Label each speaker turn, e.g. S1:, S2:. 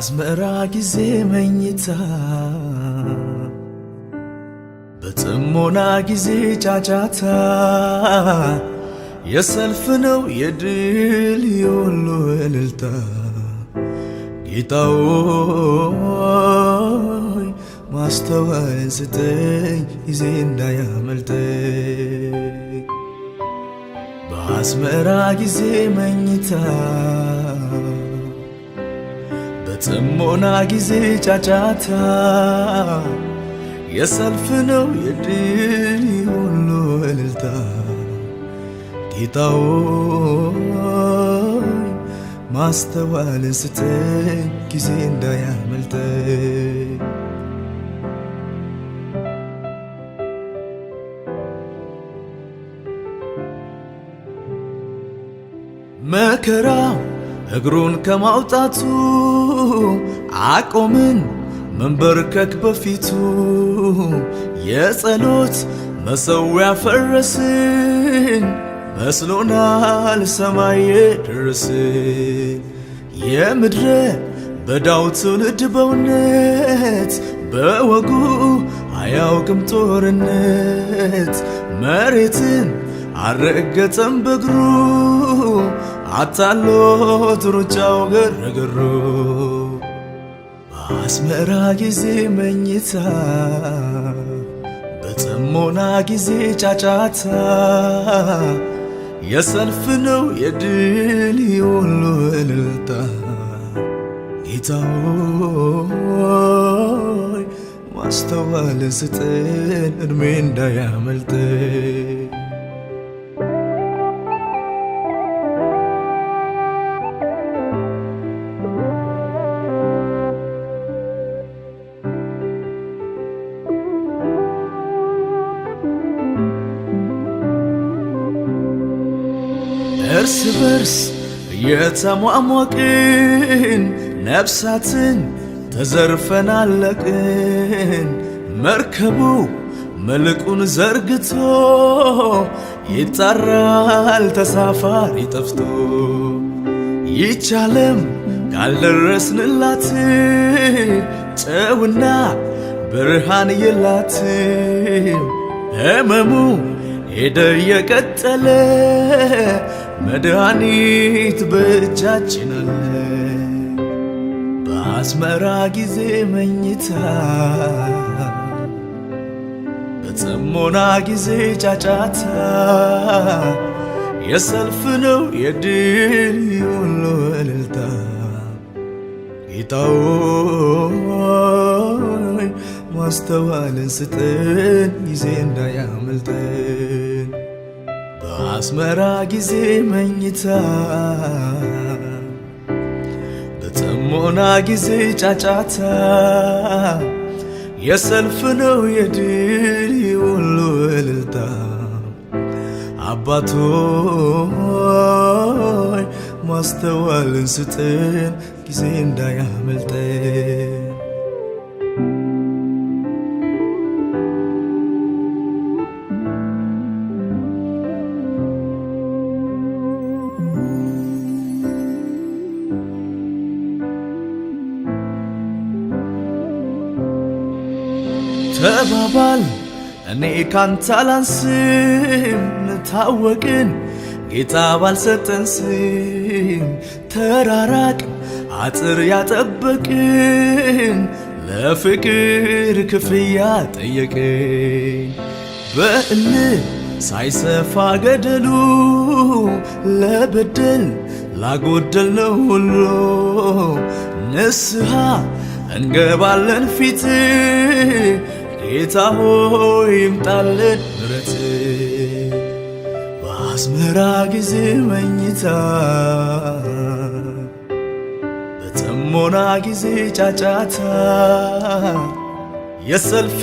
S1: በአዝመራ ጊዜ መኝታ በጥሞና ጊዜ ጫጫታ የሰልፍ ነው የድል የሁሉ እልልታ ጌታ ሆይ ማስተዋል ስጠኝ ጊዜ እንዳያመልጠኝ በአዝመራ ጊዜ መኝታ በጥሞና ጊዜ ጫጫታ የሰልፍ ነው የድል የሁሉ እልልታ ጌታ ሆይ ማስተዋል ስጠኝ ጊዜ እንዳያመልጠኝ መከራው እግሩን ከማውጣቱ አቆምን መንበርከክ በፊቱ የጸሎት መሠዊያ ፈረስን መስሎናል ሰማይ የደረስን የምድረ በዳው ትውልድ በእውነት በወጉ አያውቅም ጦርነት መሬትን አልረገጠም በእግሩ አታሎት ሩጫው ግርግሩ በአዝመራ ጊዜ መኝታ በጥሞና ጊዜ ጫጫታ የሰልፍ ነው የድል የሁሉ እልልታ ጌታ ሆይ ማስተዋል ስጠን ዕድሜ እንዳያመልጠን እርስ በርስ የተሟሟቅን ነፍሳትን ተዘርፈን አለቅን መርከቡ መልቁን ዘርግቶ ይጣራል ተሳፋሪ ጠፍቶ ይህች ዓለም ካልደረስንላት ጨውና ብርሃን የላት ሕመሙ ሄደ የቀጠለ መድኃኒት በእጃችን አለ በአዝመራ ጊዜ መኝታ በጥሞና ጊዜ ጫጫታ የሰልፍ ነው የድል የሁሉ እልልታ ጌታ ሆይ ማስተዋልን ስጠን ጊዜ እንዳያመልጠን በአዝመራ ጊዜ መኝታ በጥሞና ጊዜ ጫጫታ የሰልፍ ነው የድል የሁሉ እልልታ አባት ሆይ ማስተዋልን ስጠን ጊዜ እንዳያመልጠን ተባባል እኔ ካንተ አላንስም ታወቅን ጌታ ባልሰጠን ስም ተራራቅ አጥር ያጠበቅን ለፍቅር ክፍያ ጠየቅን በእልህ ሳይሰፋ ገደሉ ለበደል ላጎደልነው ሁሉ ንስሐ እንገባለን ፊት ጌታ ሆይ ይምጣልን ምሕረት በአዝመራ ጊዜ መኝታ በጥሞና ጊዜ ጫጫታ የሰልፍ